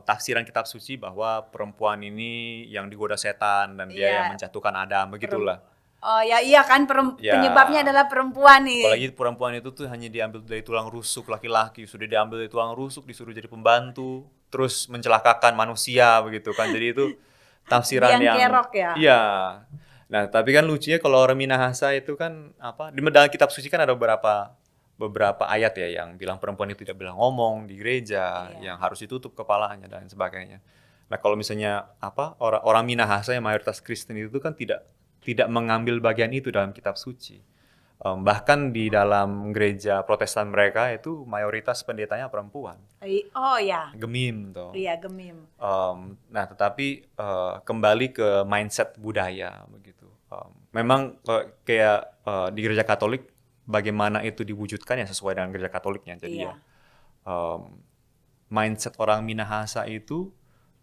tafsiran kitab suci bahwa perempuan ini yang digoda setan dan dia yang menjatuhkan Adam begitulah. Oh ya iya kan Ya, penyebabnya adalah perempuan nih. apalagi perempuan itu tuh hanya diambil dari tulang rusuk, laki-laki sudah diambil dari tulang rusuk disuruh jadi pembantu, terus mencelakakan manusia begitu kan. Jadi itu tafsiran Biang yang kerok ya. iya. Nah, tapi kan lucunya kalau orang Minahasa itu kan apa di dalam kitab suci kan ada beberapa ayat ya yang bilang perempuan itu tidak bilang ngomong di gereja, Iya. yang harus ditutup kepalanya dan sebagainya. Nah, kalau misalnya apa orang Minahasa yang mayoritas Kristen itu kan tidak mengambil bagian itu dalam kitab suci. Bahkan di dalam gereja Protestan mereka itu mayoritas pendetanya perempuan, Oh ya. gemim toh. Iya, gemim. Nah, tetapi kembali ke mindset budaya begitu. Memang kayak di gereja Katolik bagaimana itu diwujudkan ya sesuai dengan gereja Katoliknya. Jadi Iya. ya mindset orang Minahasa itu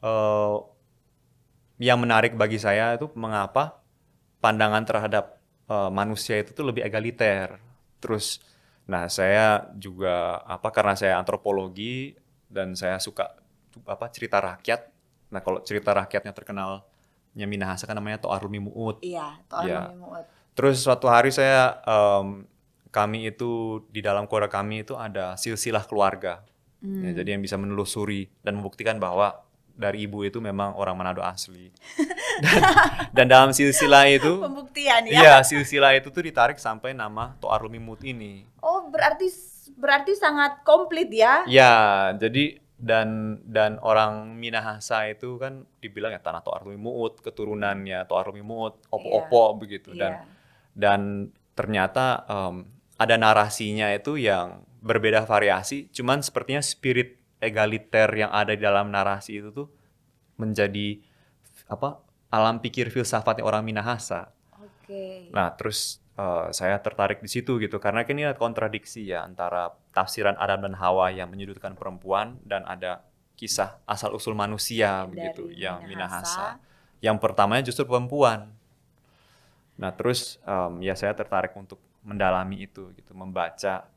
eh, yang menarik bagi saya itu mengapa pandangan terhadap manusia itu tuh lebih egaliter. Terus, nah saya juga karena saya antropologi dan saya suka cerita rakyat. Nah kalau cerita rakyatnya terkenalnya Minahasa kan namanya To'ar Lumi Mu'ut. Iya, To'ar Ya. Lumi Mu'ut. Terus suatu hari kami itu di dalam keluarga kami itu ada silsilah keluarga. Ya, jadi yang bisa menelusuri dan membuktikan bahwa dari ibu itu memang orang Manado asli. Dan dalam silsilah itu, Pembuktian ya. iya silsilah itu tuh ditarik sampai nama To'ar Lumi Mu'ut ini. Oh, berarti sangat komplit ya. Ya, jadi dan orang Minahasa itu kan dibilang ya tanah To'ar Lumi Mu'ut, keturunannya To'ar Lumi Mu'ut, opo-opo begitu. Iya. Dan ternyata ada narasinya itu yang berbeda variasi, cuman sepertinya spirit egaliter yang ada di dalam narasi itu tuh menjadi alam pikir filsafatnya orang Minahasa. Oke. Nah, terus saya tertarik di situ gitu karena kan ini ada kontradiksi ya antara tafsiran Adam dan Hawa yang menyudutkan perempuan dan ada kisah asal usul manusia begitu Dari yang Minahasa. Minahasa. Yang pertamanya justru perempuan. Nah, terus ya saya tertarik untuk mendalami itu gitu, membaca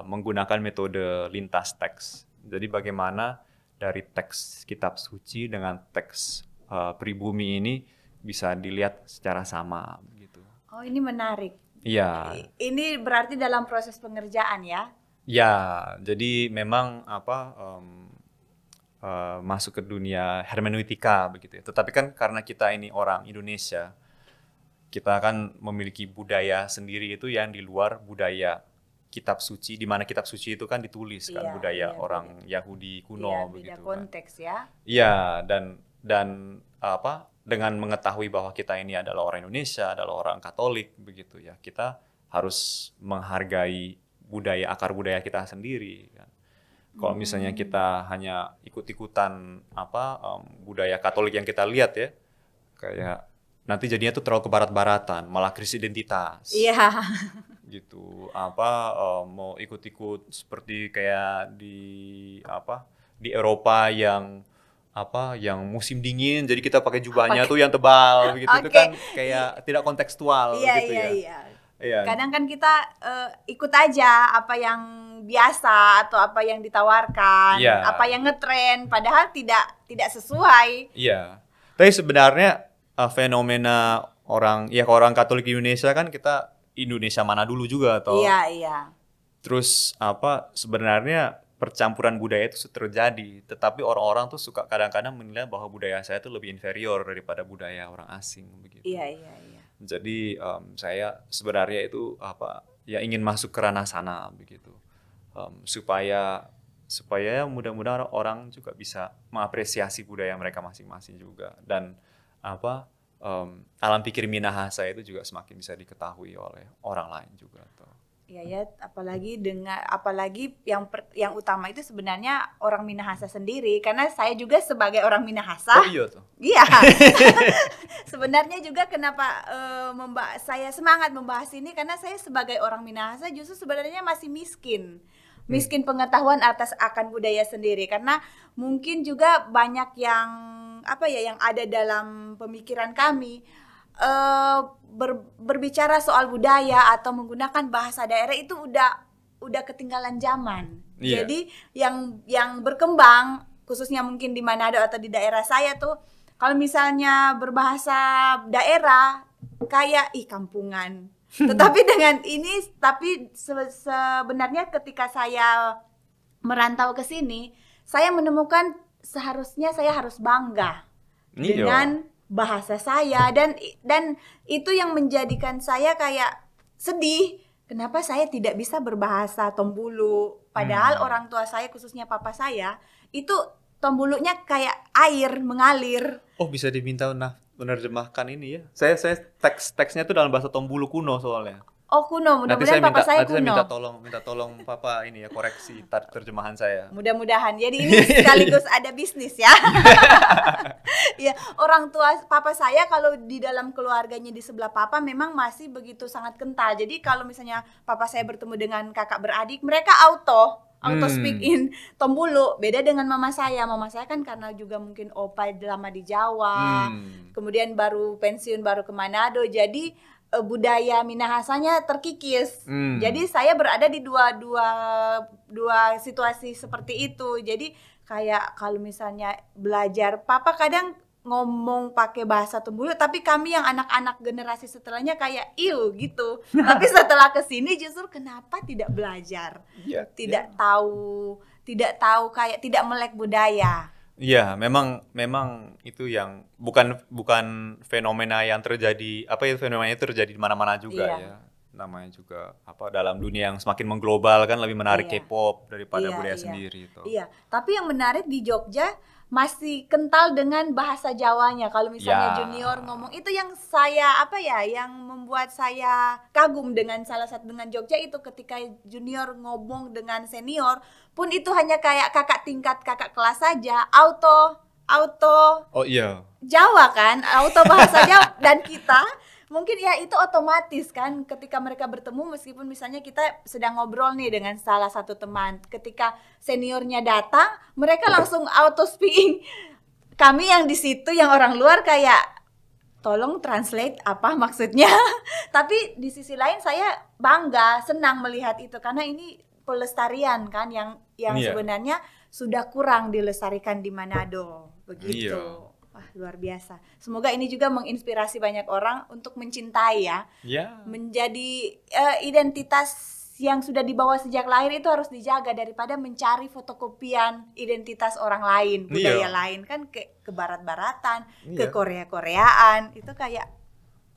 menggunakan metode lintas teks. Jadi bagaimana dari teks kitab suci dengan teks pribumi ini bisa dilihat secara sama gitu. Oh, ini menarik. Iya. Ini berarti dalam proses pengerjaan ya? Ya, jadi memang masuk ke dunia hermeneutika begitu ya. Tetapi kan karena kita ini orang Indonesia, kita kan memiliki budaya sendiri itu yang di luar budaya kitab suci, di mana kitab suci itu kan ditulis kan Iya, budaya iya, orang Yahudi kuno Iya, begitu beda kan. konteks ya. Iya, dan dengan mengetahui bahwa kita ini adalah orang Indonesia, adalah orang Katolik begitu ya, kita harus menghargai akar budaya kita sendiri kan. Kalau misalnya kita hanya ikut-ikutan budaya Katolik yang kita lihat ya, kayak nanti jadinya tuh terlalu kebarat-baratan, malah krisis identitas. Iya. Gitu. Mau ikut-ikut seperti kayak di Eropa yang musim dingin, jadi kita pakai jubahnya tuh yang tebal begitu. Itu kan kayak tidak kontekstual gitu ya. Iya. Kadang kan kita ikut aja apa yang biasa atau apa yang ditawarkan, Iya. apa yang ngetren, padahal tidak sesuai. Iya. Tapi sebenarnya fenomena orang Katolik di Indonesia kan kita Indonesia mana dulu juga atau. Iya. Terus sebenarnya percampuran budaya itu terjadi, tetapi orang-orang tuh suka kadang-kadang menilai bahwa budaya saya itu lebih inferior daripada budaya orang asing begitu. Iya. Jadi saya sebenarnya itu ingin masuk ke ranah sana begitu, supaya mudah-mudahan orang juga bisa mengapresiasi budaya mereka masing-masing juga, dan alam pikir Minahasa itu juga semakin bisa diketahui oleh orang lain juga. Iya, apalagi yang utama itu sebenarnya orang Minahasa sendiri, karena saya juga sebagai orang Minahasa. Oh iya tuh. Iya. Sebenarnya juga kenapa saya semangat membahas ini, karena saya sebagai orang Minahasa justru sebenarnya masih miskin pengetahuan akan budaya sendiri, karena mungkin juga banyak yang ada dalam pemikiran kami. Berbicara soal budaya atau menggunakan bahasa daerah itu udah ketinggalan zaman. Iya. Jadi yang berkembang khususnya mungkin di Manado atau di daerah saya tuh, kalau misalnya berbahasa daerah kayak kampungan. Tetapi dengan ini, tapi sebenarnya ketika saya merantau ke sini, saya menemukan seharusnya saya harus bangga dengan bahasa saya, dan itu yang menjadikan saya kayak sedih. Kenapa saya tidak bisa berbahasa Tombulu? Padahal orang tua saya, khususnya papa saya, itu Tombulunya kayak air mengalir. Oh, bisa diminta menerjemahkan ini ya? Saya teksnya tuh dalam bahasa Tombulu kuno soalnya. Oh, kuno. Mudah-mudahan papa saya kuno. Nanti saya minta tolong papa ini ya, koreksi terjemahan saya. Mudah-mudahan. Jadi ini sekaligus ada bisnis ya. Ya, orang tua papa saya kalau di dalam keluarganya di sebelah papa memang masih begitu sangat kental. Jadi kalau misalnya papa saya bertemu dengan kakak beradik, mereka auto speak in Tombulu. Beda dengan mama saya. Mama saya kan karena juga mungkin opa lama di Jawa, kemudian baru pensiun, baru ke Manado. Jadi budaya Minahasanya terkikis. Jadi saya berada di dua situasi seperti itu. Jadi kayak kalau misalnya belajar, papa kadang ngomong pakai bahasa Tombulu, tapi kami yang anak-anak generasi setelahnya kayak gitu. Tapi setelah kesini justru kenapa tidak belajar? Tahu, kayak tidak melek budaya. Iya, memang itu yang bukan fenomena yang terjadi, fenomenanya terjadi di mana-mana juga ya. Namanya juga dalam dunia yang semakin mengglobal kan lebih menarik K-pop daripada budaya sendiri itu. Iya, tapi yang menarik di Jogja masih kental dengan bahasa Jawanya. Kalau misalnya junior ngomong, itu yang saya yang membuat saya kagum dengan salah satu dengan Jogja itu, ketika junior ngomong dengan senior pun itu hanya kayak kakak kelas saja, auto Jawa kan, auto bahasa Jawa. Dan kita mungkin ya itu otomatis kan, ketika mereka bertemu, meskipun misalnya kita sedang ngobrol nih dengan salah satu teman, ketika seniornya datang, mereka langsung auto speaking. Kami yang di situ yang orang luar kayak tolong translate apa maksudnya. Tapi di sisi lain saya bangga, senang melihat itu, karena ini pelestarian kan yang sebenarnya sudah kurang dilestarikan di Manado begitu. Wah, luar biasa. Semoga ini juga menginspirasi banyak orang untuk mencintai menjadi identitas yang sudah dibawa sejak lahir itu harus dijaga, daripada mencari fotokopian identitas orang lain, budaya lain kan, ke barat-baratan, ke Korea-Koreaan, itu kayak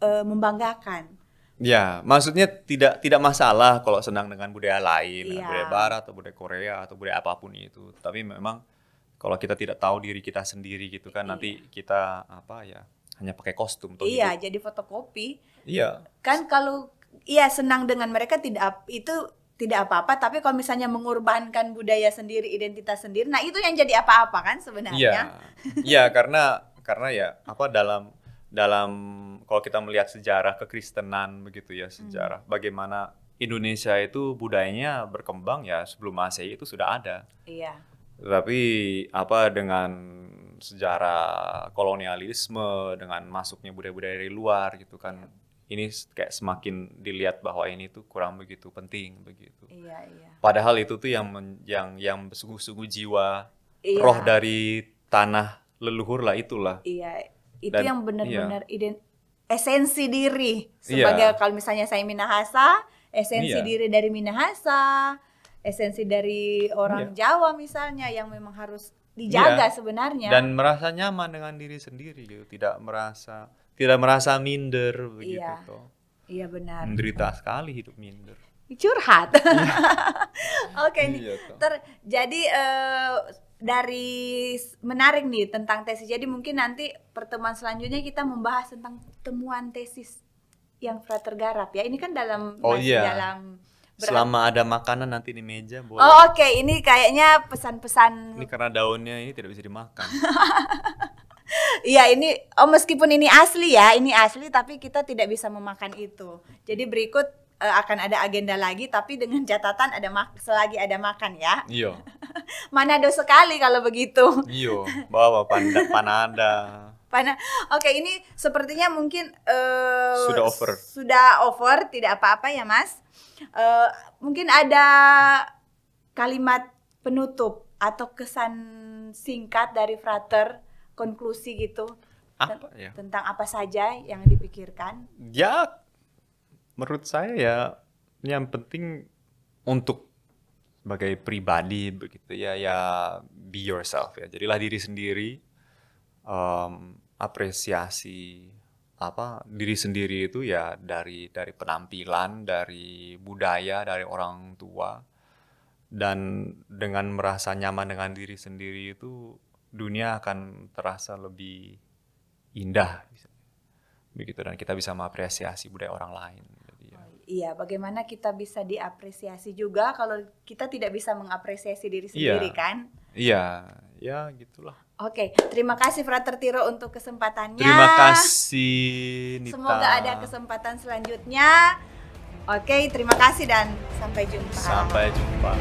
membanggakan. Ya, maksudnya tidak masalah kalau senang dengan budaya lain, budaya barat atau budaya Korea atau budaya apapun itu. Tapi memang kalau kita tidak tahu diri kita sendiri gitu kan, nanti kita hanya pakai kostum. Jadi fotokopi. Iya. Kan kalau senang dengan mereka tidak apa-apa, tapi kalau misalnya mengorbankan budaya sendiri, identitas sendiri, nah itu yang jadi apa-apa kan sebenarnya. Iya, karena dalam kalau kita melihat sejarah kekristenan begitu ya, sejarah bagaimana Indonesia itu budayanya berkembang ya, sebelum Masehi itu sudah ada. Iya. Tapi dengan sejarah kolonialisme, dengan masuknya budaya-budaya dari luar gitu kan, ini kayak semakin dilihat bahwa ini tuh kurang begitu penting begitu. Iya. Padahal itu tuh yang sungguh-sungguh jiwa, roh dari tanah leluhur lah itulah. Iya, itu yang benar-benar esensi diri sebagai kalau misalnya saya Minahasa, esensi diri dari Minahasa, esensi dari orang Jawa misalnya, yang memang harus dijaga sebenarnya. Dan merasa nyaman dengan diri sendiri gitu, tidak merasa minder begitu. Iya benar. Menderita sekali hidup minder. Curhat. Oke nih. Jadi dari menarik nih tentang tesis. Jadi mungkin nanti pertemuan selanjutnya kita membahas tentang temuan tesis yang Frater garap ya. Ini kan dalam dalam selama ada makanan nanti di meja boleh. Oh oke. Ini kayaknya pesan-pesan. Ini karena daunnya ini tidak bisa dimakan. Iya, ini meskipun ini asli tapi kita tidak bisa memakan itu. Jadi berikut akan ada agenda lagi, tapi dengan catatan selagi ada makan ya. Iya. Manado sekali kalau begitu. Iya, bawa panada. Oke, ini sepertinya mungkin sudah over, tidak apa-apa ya Mas. Mungkin ada kalimat penutup atau kesan singkat dari Frater, konklusi gitu. Apa ya? Tentang apa saja yang dipikirkan? Ya, menurut saya ya yang penting untuk sebagai pribadi begitu ya, ya be yourself ya. Jadilah diri sendiri, apresiasi diri sendiri itu ya dari penampilan, dari budaya, dari orang tua. Dan dengan merasa nyaman dengan diri sendiri itu dunia akan terasa lebih indah begitu, dan kita bisa mengapresiasi budaya orang lain. Jadi, ya. Iya, bagaimana kita bisa diapresiasi juga kalau kita tidak bisa mengapresiasi diri sendiri, kan? Iya, ya gitulah. Oke, terima kasih Frater Tiro untuk kesempatannya. Terima kasih Nita. Semoga ada kesempatan selanjutnya. Oke, terima kasih dan sampai jumpa. Sampai jumpa.